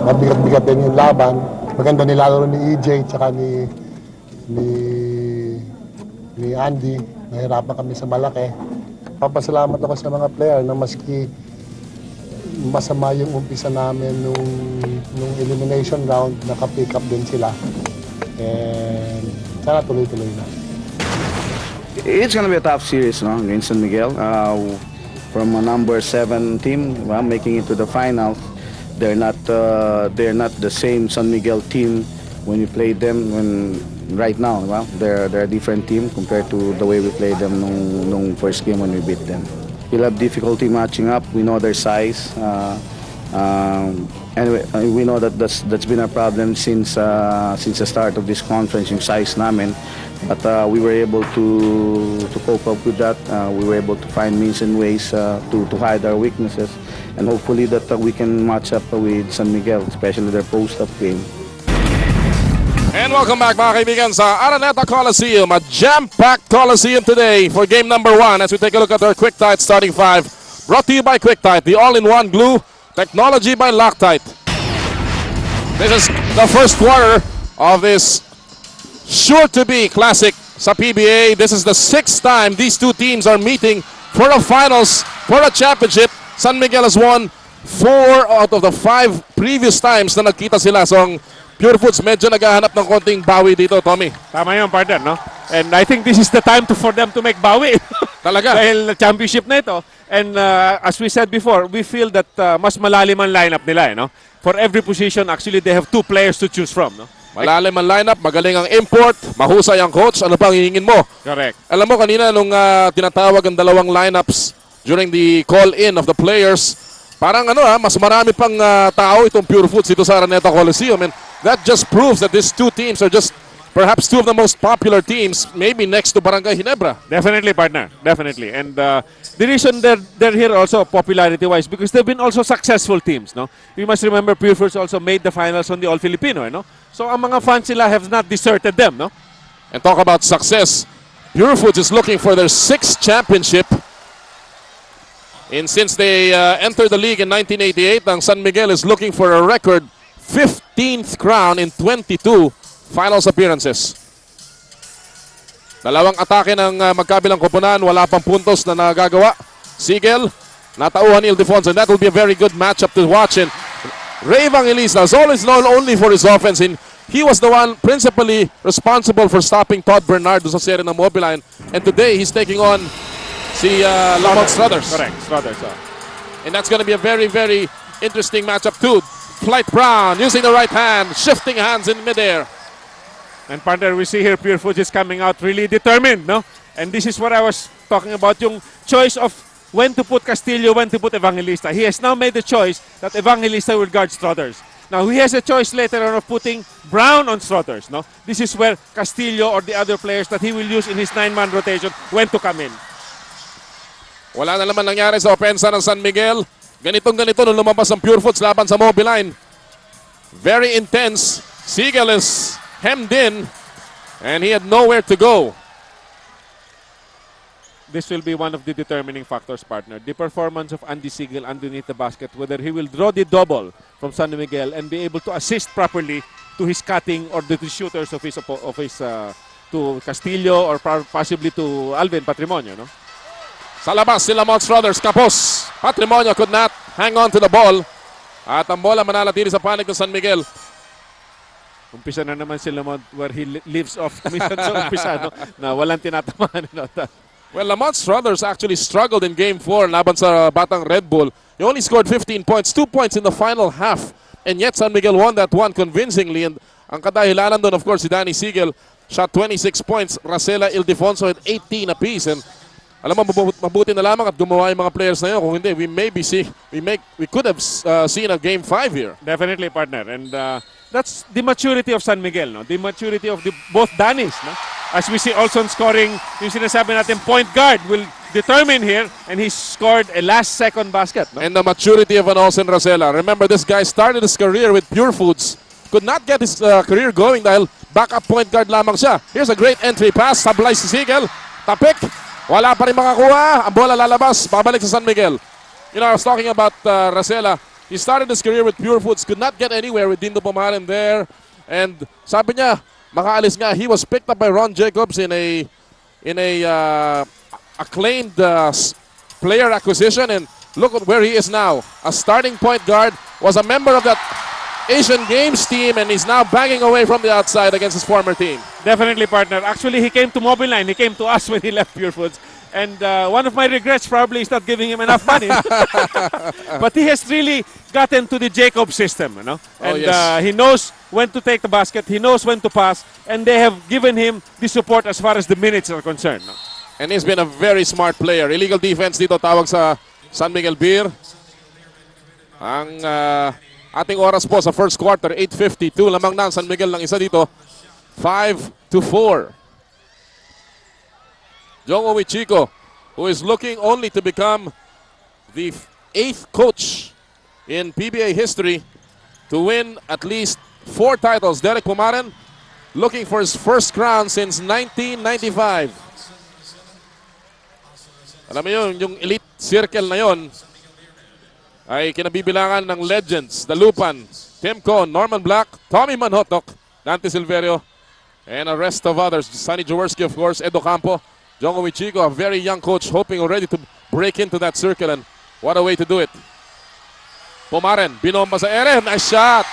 mabigat-bigat din yung laban. Maganda nilalaro ni EJ tsaka ni Andy. Nahirapan kami sa malaki. Papasalamat ako sa mga player na maski masama yung umpisa namin nung elimination round, naka-pick up din sila. And sana tuloy-tuloy na. It's gonna be a tough series, no, against San Miguel. From a number 7 team, making it to the finals. They're not the same San Miguel team when we played them right now. They're a different team compared to the way we played them nung first game when we beat them. We'll have difficulty matching up. We know their size. Anyway, we know that's been a problem since the start of this conference, yung size namin. But we were able to cope up with that. We were able to find means and ways to hide our weaknesses, and hopefully that we can match up with San Miguel, especially their post-up game. And welcome back mga kaibigan sa Araneta Coliseum, a jam-packed Coliseum today for game number 1 as we take a look at our Quick Tite starting 5. Brought to you by Quick Tite, the all-in-one glue technology by Loctite. This is the first quarter of this sure-to-be classic sa PBA. This is the 6th time these two teams are meeting for a finals, for a championship. San Miguel has won 4 out of the 5 previous times na nagkita sila. So ang Purefoods medyo naghahanap ng konting bawi dito, Tommy. Tama yun, partner, no? And I think this is the time for them to make bawi. Talaga. Dahil championship na ito. And as we said before, we feel that mas malalim ang lineup nila, no? For every position, actually, they have 2 players to choose from, no? Malalim ang lineup, magaling ang import, mahusay ang coach. Ano pang hihingin mo? Correct. Alam mo, kanina nung tinatawag ang dalawang lineups during the call-in of the players, parang mas marami pang tao itong Purefoods dito sa Araneta Coliseum. And that just proves that these two teams are just perhaps 2 of the most popular teams, maybe next to Barangay Ginebra. Definitely, partner. Definitely. And the reason they're here also popularity-wise, because they've been also successful teams, no? You must remember Purefoods also made the finals on the All-Filipino, no? So ang mga fans sila have not deserted them, no? And talk about success, Purefoods is looking for their 6th championship. And since they entered the league in 1988, ang San Miguel is looking for a record 15th crown in 22 finals appearances. Dalawang atake ng magkabilang koponan, wala pang puntos na nagagawa. Sigel, natauhan ni Ildefonso, and that will be a very good matchup to watch. And Ray Evangelista is always known only for his offense, and he was the one principally responsible for stopping Todd Bernardo sa seri ng Mobiline. And today, he's taking on si Lamont Strothers. Correct, Strothers. And that's going to be a very, very interesting matchup too. Flight Brown using the right hand, shifting hands in midair. And partner, we see here Purefoods is coming out really determined, no? And this is what I was talking about, yung choice of when to put Castillo, when to put Evangelista. He has now made the choice that Evangelista will guard Strothers. Now, he has a choice later on of putting Brown on Strothers, no? This is where Castillo or the other players that he will use in his 9-man rotation when to come in. Wala na naman nangyari sa opensa ng San Miguel. Ganitong-ganito nung lumabas ang Purefoods laban sa Mobiline. Very intense. Sigel is hemmed in and he had nowhere to go. This will be one of the determining factors, partner. The performance of Andy Sigel underneath the basket, whether he will draw the double from San Miguel and be able to assist properly to his cutting or the shooters of his to Castillo or possibly to Alvin Patrimonio, no? Sa labas si Lamont Strothers, kapos. Patrimonio could not hang on to the ball. At ang bola mananatili sa panig ng San Miguel. Umpisa na naman si Lamont where he lives off minsan sa umpisa, no? Na walang tinatamaan. Well, Lamont Strothers actually struggled in Game 4 laban sa Batang Red Bull. He only scored 15 points, 2 points in the final half. And yet San Miguel won that one convincingly. And ang kadahilanan doon, of course, si Danny Sigel shot 26 points. Racela Ildefonso had 18 apiece. And alam mo, mabuti na lamang at gumawa yung mga players na yun. Kung hindi, we could have seen a Game 5 here. Definitely, partner. And that's the maturity of San Miguel, no? The maturity of both Danis, no? As we see Olson scoring, yung sinasabi natin, point guard will determine here, and he scored a last-second basket, no? And the maturity of an Olson Racela. Remember, this guy started his career with Purefoods. Could not get his career going dahil backup point guard lamang siya. Here's a great entry pass. Sablay si Sigel. Tapik. Wala pa rin makakuha. Ang bola lalabas. Babalik sa San Miguel. You know, I was talking about Racela. He started his career with Purefoods, could not get anywhere with Dindo Pumaren there. And sabi niya, makaalis nga. He was picked up by Ron Jacobs in a acclaimed player acquisition, and look at where he is now. A starting point guard, was a member of that Asian Games team, and he's now banging away from the outside against his former team. Definitely, partner. Actually, he came to Mobile Line. He came to us when he left Purefoods. And one of my regrets probably is not giving him enough money. But he has really gotten to the Jacob system, you know. And yes. he knows when to take the basket. He knows when to pass. And they have given him the support as far as the minutes are concerned. No? And he's been a very smart player. Illegal defense dito tawag sa San Miguel Beer. Ang ating oras po sa first quarter, 8:52. Lamang na ang San Miguel ng isa dito. 5-4. Jongo Wichiko, who is looking only to become the 8th coach in PBA history to win at least 4 titles. Derek Pumaren looking for his first crown since 1995. Alam mo yun, yung elite circle na yun ay kinabibilangan ng legends, Dalupan, Tim Cohn, Norman Black, Tommy Manhotok, Dante Silverio, and a rest of others. Sonny Jaworski, of course, Edo Campo, Jongo Wichiko, a very young coach hoping already to break into that circle, and what a way to do it. Pumaren, binomba sa ere, nice shot.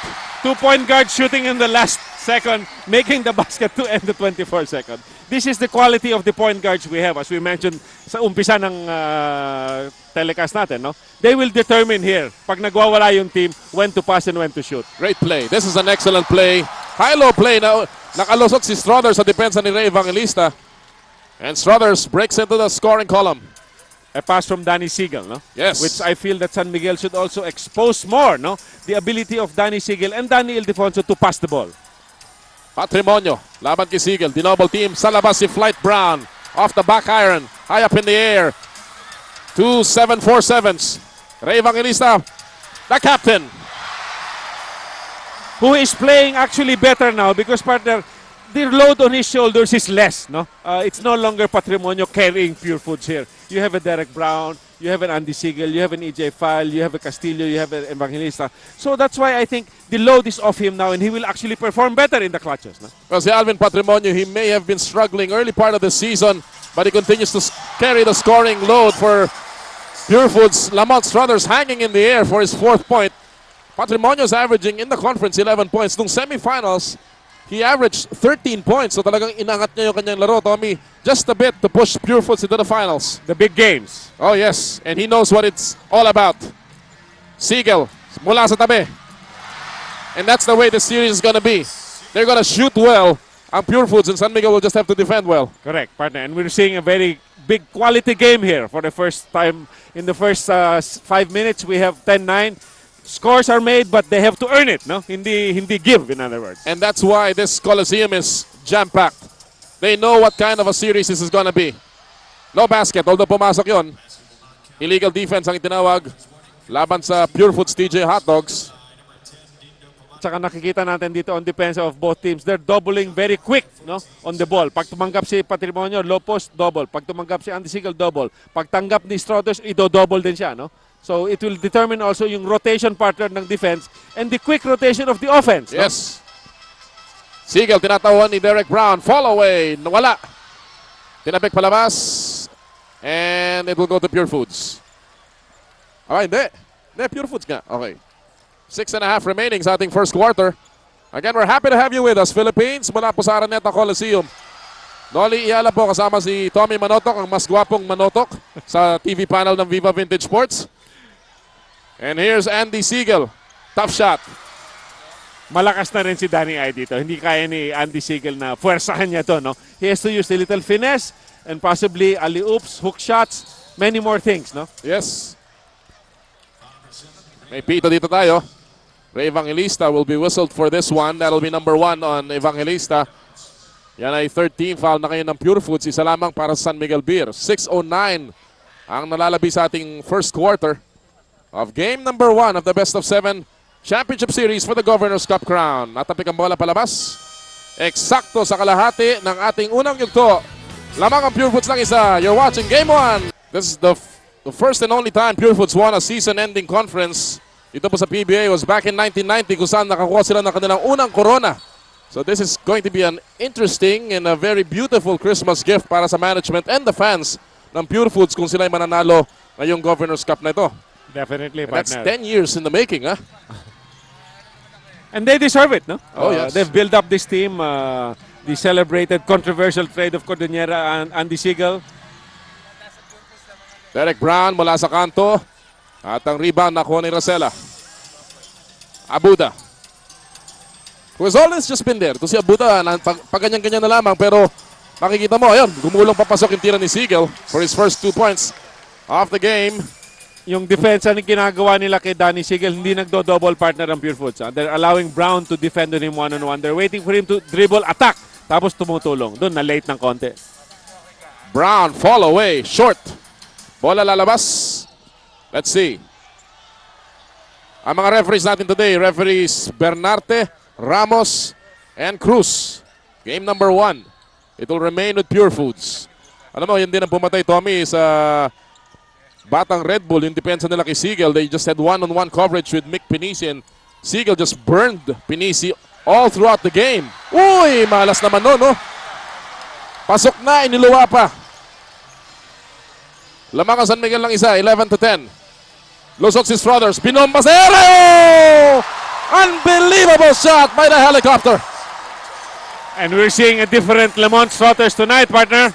2-point guard shooting in the last second, making the basket to end the 24 second. This is the quality of the point guards we have, as we mentioned sa umpisa ng telecast natin. No? They will determine here, pag nagwawala yung team, when to pass and when to shoot. Great play. This is an excellent play. High-low play na nakalusot si Strothers sa depensa ni Ray Evangelista. And Strothers breaks into the scoring column. A pass from Danny Siegel, no? Yes. Which I feel that San Miguel should also expose more, no? The ability of Danny Siegel and Danny Ildefonso to pass the ball. Patrimonio, laban kay Siegel. Dinoble team. Sa labas si Flight Brown. Off the back iron. High up in the air. 2 7-4-7s. Ray Evangelista, the captain. Who is playing actually better now because, partner, the load on his shoulders is less, no? It's no longer Patrimonio carrying Purefoods here. You have a Derek Brown, you have an Andy Siegel, you have an EJ File, you have a Castillo, you have an Evangelista. So that's why I think the load is off him now and he will actually perform better in the clutches, no? Well, si Alvin Patrimonio, he may have been struggling early part of the season, but he continues to carry the scoring load for Purefoods. Lamont Strothers hanging in the air for his 4th point. Patrimonio is averaging in the conference 11 points. Nung semifinals, he averaged 13 points. So talagang inangat niya yung kanyang laro, Tommy, just a bit to push Purefoods into the finals. The big games. Oh, yes. And he knows what it's all about. Siegel, mula sa tabi. And that's the way the series is going to be. They're going to shoot well. Ang Purefoods and San Miguel will just have to defend well. Correct, partner. And we're seeing a very big quality game here for the first time. In the first 5 minutes, we have 10-9. Scores are made, but they have to earn it, no? Hindi give, in other words. And that's why this Coliseum is jam-packed. They know what kind of a series this is going to be. No basket, although pumasok yon. Illegal defense ang itinawag laban sa Purefoods TJ Hotdogs. Tsaka nakikita natin dito on defense of both teams, they're doubling very quick, no, on the ball. Pag tumanggap si Patrimonio, low post, double. Pag tumanggap si Andy Siegel, double. Pag tanggap ni Strothers, ito-double din siya, no? So it will determine also yung rotation partner ng defense and the quick rotation of the offense. Yes. No? Siegel, tinatawan ni Derek Brown. Fall away. Nawala. Tinabik palabas. And it will go to Purefoods. Hindi. Hindi, Purefoods nga. Okay. 6.5 remaining sa ating first quarter. Again, we're happy to have you with us, Philippines. Mula po sa Araneta Coliseum. Noli Iala po kasama si Tommy Manotok, ang mas gwapong Manotok sa TV panel ng Viva Vintage Sports. And here's Andy Siegel. Tough shot. Malakas na rin si Danny I dito. Hindi kaya ni Andy Siegel na puwersahan niya to, no? He has to use a little finesse and possibly alley-oops, hook shots, many more things, no? Yes. May pito dito tayo. Ray Evangelista will be whistled for this one. That'll be number 1 on Evangelista. Yan ay 13 foul na kayo ng Purefoods. Isa lamang para sa San Miguel Beer. 6:09 ang nalalabi sa ating first quarter of game number 1 of the best of 7 championship series for the Governor's Cup crown. Natapik ang bola palabas. Eksakto sa kalahati ng ating unang yugto. Lamang ang Purefoods lang isa. You're watching game 1. This is the first and only time Purefoods won a season-ending conference dito po sa PBA was back in 1990 kung saan nakakuha sila ng kanilang unang corona. So this is going to be an interesting and a very beautiful Christmas gift para sa management and the fans ng Purefoods kung sila ay mananalo ngayong Governor's Cup na ito. Definitely, And that's partner. 10 years in the making, ha? And they deserve it, no? Oh, yes. They've built up this team. The celebrated controversial trade of Cordonera and Andy Siegel. Derek Brown mula sa kanto. At ang rebound nakuha ni Rosella. Abuda. Who has always just been there. Ito si Abuda, pag-ganyan-ganyan na lamang. Pero makikita mo, ayun, gumulong papasok yung tira ni Siegel for his first 2 points of the game. Yung depensa na ginagawa nila kay Danny Siegel, hindi nagdo-double partner ang Purefoods. They're allowing Brown to defend on him one-on-one. They're waiting for him to dribble, attack, tapos tumutulong. Doon na late ng konti. Brown, fall away, short. Bola lalabas. Let's see. Ang mga referees natin today, referees Bernarte, Ramos, and Cruz. Game number 1. It will remain with Purefoods. Alam mo, yun din ang pumatay, Tommy, sa Batang Red Bull, yung depensa nila kay Siegel. They just had one-on-one coverage with Mick Pinisi, and Siegel just burned Pinisi all throughout the game. Uy, malas naman no, no? Pasok na, iniluwa pa. Lamang ang San Miguel ng isa, 11-10. Lusot si Strothers, binomba sa area! Unbelievable shot by the helicopter. And we're seeing a different Lamont Strothers tonight, partner.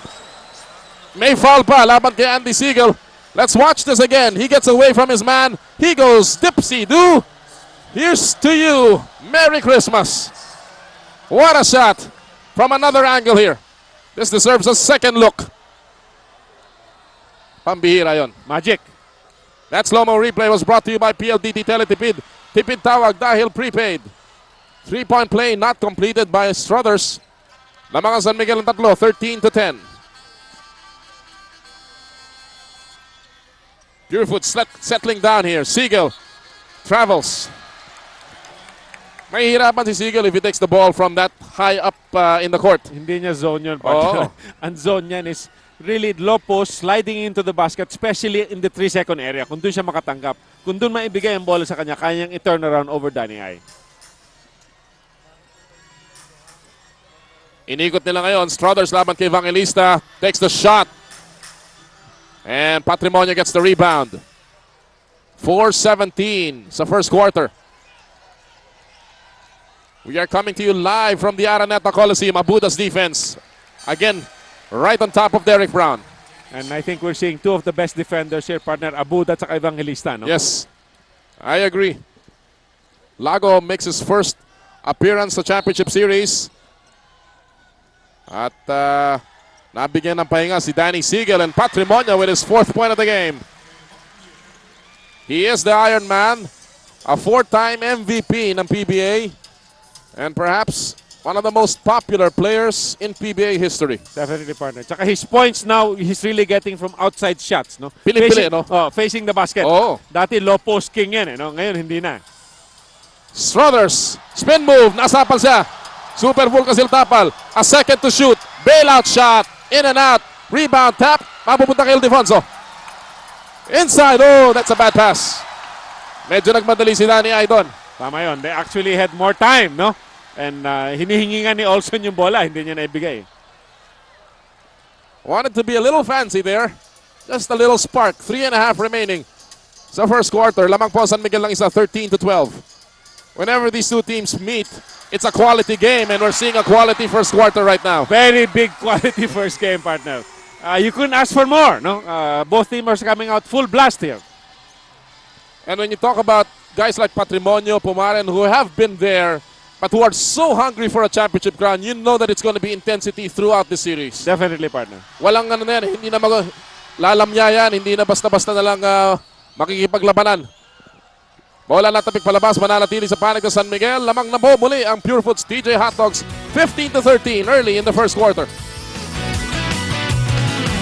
May foul pa, laban kay Andy Siegel. Let's watch this again. He gets away from his man. He goes dipsy-do. Here's to you. Merry Christmas. What a shot from another angle here. This deserves a second look. Pambihira yon. Magic. That slow-mo replay was brought to you by PLDT Teletipid. Tipid tawag dahil prepaid. 3-point play not completed by Strothers. Lamang ang San Miguel ng tatlo, 13-10. Purefoods settling down here. Siegel travels. Mahihirapan si Siegel if he takes the ball from that high up in the court. Hindi niya zone yun, partner. Ang zone niyan is really low post, sliding into the basket, especially in the 3-second area. Kung doon siya makatanggap, kung doon maibigay ang bola sa kanya, kaya niyang i-turn around over Danny Ay. Inikot nila ngayon. Strothers laban kay Evangelista. Takes the shot. And Patrimonio gets the rebound. 4:17 sa first quarter. We are coming to you live from the Araneta Coliseum. Abuda's defense. Again, right on top of Derek Brown. And I think we're seeing two of the best defenders here, partner, Abuda at saka Evangelista. No? Yes, I agree. Lago makes his first appearance sa championship series. At nabigyan ng pahinga si Danny Siegel, and Patrimonio with his 4th point of the game. He is the Iron Man, a 4-time MVP ng PBA, and perhaps one of the most popular players in PBA history. Definitely, partner. Tsaka his points now, he's really getting from outside shots. No? Pili-pili, no? Facing the basket. Oo. Dati low post king yan. No? Ngayon, hindi na. Strothers, spin move, nasapal siya. Super full Kasil Tapal, a second to shoot, bailout shot, in and out, rebound, tap, mapupunta kay Ildefonso. Inside, oh, that's a bad pass. Medyo nagmadali si Danny Ay doon. Tama yun. They actually had more time, no? And hinihingi nga ni Olson yung bola, hindi niya naibigay. Wanted to be a little fancy there. Just a little spark. 3.5 remaining sa first quarter. Lamang po San Miguel lang isa, 13-12. Whenever these two teams meet, it's a quality game, and we're seeing a quality first quarter right now. Very big quality first game, partner. You couldn't ask for more, no? Both teams are coming out full blast here. And when you talk about guys like Patrimonio, Pumaren, who have been there, but who are so hungry for a championship crown, you know that it's going to be intensity throughout the series. Definitely, partner. Walang ano na yan, hindi na lalamya yan, hindi na basta-basta na lang makikipaglabanan. Bola natapik palabas, mananatili sa panig ng San Miguel. Lamang na po muli ang Purefoods TJ Hotdogs, 15-13 early in the first quarter.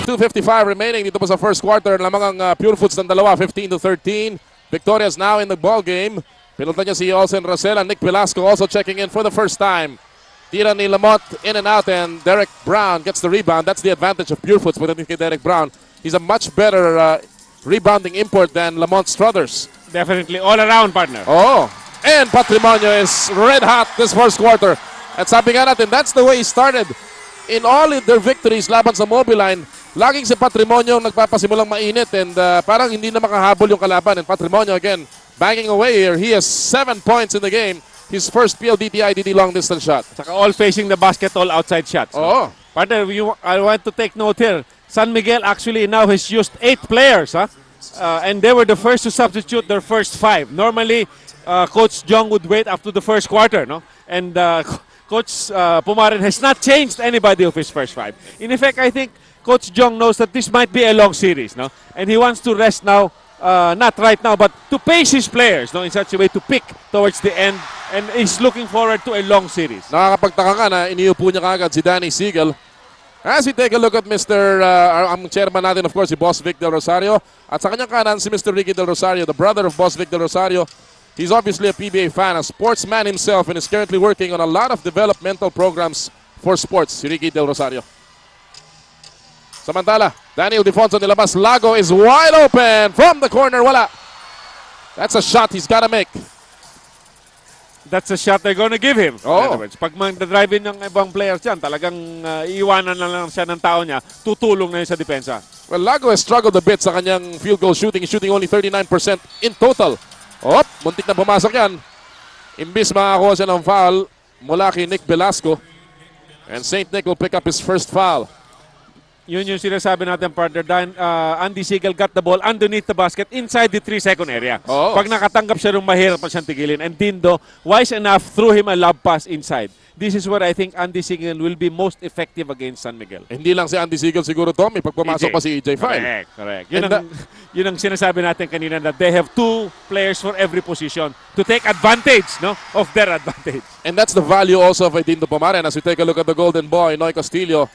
2:55 remaining dito po sa first quarter. Lamang ang Purefoods ng dalawa, 15-13. Victoria's now in the ball game. Pinunta niya si Olsen Rosella. Nick Velasco also checking in for the first time. Tira ni Lamont in and out, and Derek Brown gets the rebound. That's the advantage of Purefoods pagdating kay Derek Brown. He's a much better rebounding import than Lamont Strothers. Definitely all around, partner. Oh, and Patrimonio is red hot this first quarter. At sabi nga natin, that's the way he started. In all of their victories laban sa Mobiline, laging si Patrimonio nagpapasimulang mainit and parang hindi na makahabol yung kalaban. And Patrimonio again, banging away here. He has 7 points in the game. His first PLDT IDD long distance shot. Saka all facing the basket, all outside shots. Oh. Partner, I want to take note here. San Miguel actually now has used 8 players, huh? And they were the first to substitute their first 5. Normally, Coach Jong would wait up to the first quarter, no? And Coach Pumarin has not changed anybody of his first 5. In effect, I think Coach Jong knows that this might be a long series, no? And he wants to rest now, not right now, but to pace his players, no? In such a way to pick towards the end, and is looking forward to a long series. Nakakapagtaka nga na iniupo niya kagad si Danny Siegel. As we take a look at ang chairman natin, of course, si Boss Vic Del Rosario. At sa kanyang kanan, si Mr. Ricky Del Rosario, the brother of Boss Vic Del Rosario. He's obviously a PBA fan, a sportsman himself, and is currently working on a lot of developmental programs for sports, si Ricky Del Rosario. Samantala, Daniel Defonso nilabas. Lago is wide open from the corner. Wala. That's a shot he's got to make. That's a shot they're gonna give him. Oh. In other words, pag mag-drive in ng ibang players yan, talagang iiwanan na lang siya ng tao niya, tutulong na yun sa depensa. Well, Lago has struggled a bit sa kanyang field goal shooting. He's shooting only 39% in total. Muntik na pumasok yan. Imbis makakuha siya ng foul mula kay Nick Velasco. And St. Nick will pick up his first foul. Yun yung sinasabi natin, partner. Andy Siegel got the ball underneath the basket inside the 3-second area. Oh. Pag nakatanggap siya, mahirap pa siyang tigilin. And Dindo, wise enough, threw him a lob pass inside. This is where I think Andy Siegel will be most effective against San Miguel. Hindi lang si Andy Siegel siguro, Tommy. Pag pumasok pa si EJ File. Correct. Yun ang sinasabi natin kanina, that they have 2 players for every position to take advantage, no, of their advantage. And that's the value also of Dindo Pumaren. As we take a look at the golden boy, Noy Castillo,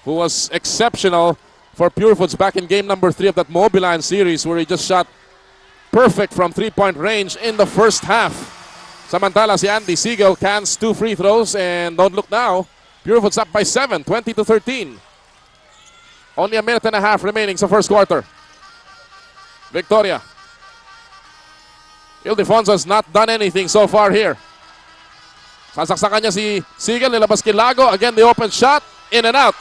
who was exceptional for Purefoods back in game number 3 of that Mobiline series where he just shot perfect from 3-point range in the first half. Samantala, si Andy Siegel cans 2 free throws, and don't look now, Purefoods up by 7, 20-13. Only a minute and a half remaining sa first quarter. Victoria. Ildefonso has not done anything so far here. Sasaksakan niya si Siegel, nilabas kay Lago. Again, the open shot, in and out.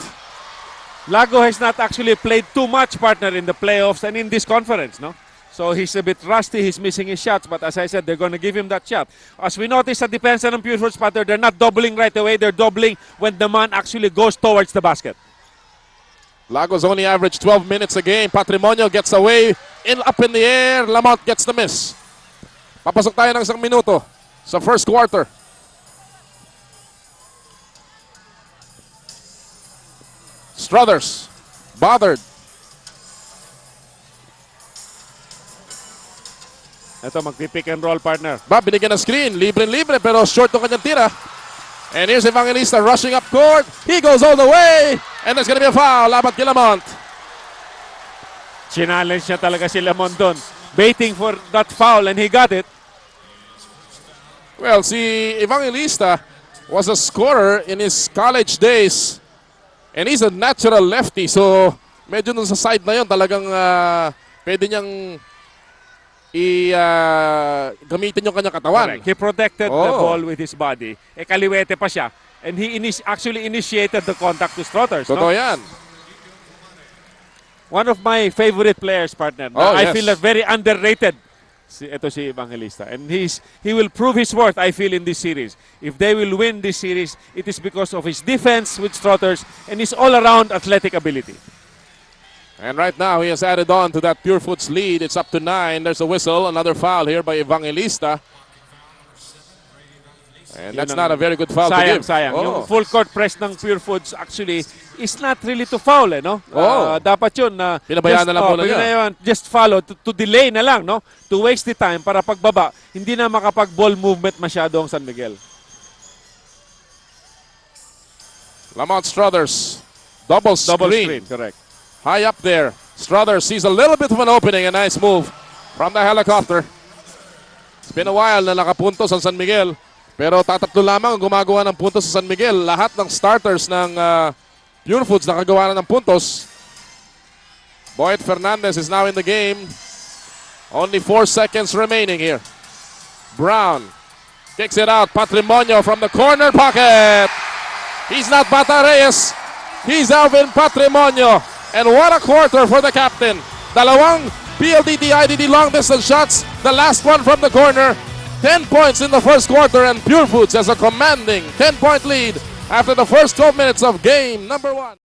Lago has not actually played too much, partner, in the playoffs and in this conference, no? So he's a bit rusty, he's missing his shots, but as I said, they're going to give him that shot. As we notice sa depensa ng Purefoods, partner, they're not doubling right away, they're doubling when the man actually goes towards the basket. Lagos only averaged 12 minutes a game. Patrimonio gets away, up in the air. Lamont gets the miss. Papasok tayo ng 1 minuto sa first quarter. Strothers, bothered. Ito, magpipick and roll, partner. Binigyan ng screen. Libre-libre pero short ang kanyang tira. And here's Evangelista rushing up court. He goes all the way. And there's gonna be a foul laban kay Lamont. Challenge niya talaga si Lamont doon. Waiting for that foul and he got it. Well, si Evangelista was a scorer in his college days. And he's a natural lefty. So, medyo dun sa side na yun, talagang pwede niyang gamitin yung kanyang katawan. Correct. He protected the ball with his body. Kaliwete pa siya. And he actually initiated the contact to Strothers. Totoo yan. One of my favorite players, partner. I feel very underrated. Ito si Evangelista. And he will prove his worth, I feel, in this series. If they will win this series, it is because of his defense with Strothers and his all-around athletic ability. And right now, he has added on to that Purefoods lead. It's up to 9. There's a whistle. Another foul here by Evangelista. And that's not a very good foul to give. Sayang. Yung full court press ng Purefoods actually is not really to foul, no? Dapat yun na pinabayaan na lang muna niya. Just follow, to delay na lang, no? To waste the time para pagbaba, hindi na makapag-ball movement masyado ang San Miguel. Lamont Strothers. Double screen. Correct. High up there. Strothers sees a little bit of an opening. A nice move from the helicopter. It's been a while na nakapuntos ang San Miguel. Pero tatatlo lamang ang gumagawa ng puntos sa San Miguel. Lahat ng starters ng Purefoods nakagawa na ng puntos. Boyd Fernandez is now in the game. Only 4 seconds remaining here. Brown kicks it out. Patrimonio from the corner pocket. He's not Bata Reyes. He's Alvin Patrimonio. And what a quarter for the captain. Dalawang PLDT IDD long distance shots. The last one from the corner. 10 points in the first quarter, and Purefoods has a commanding 10-point lead after the first 12 minutes of game number 1.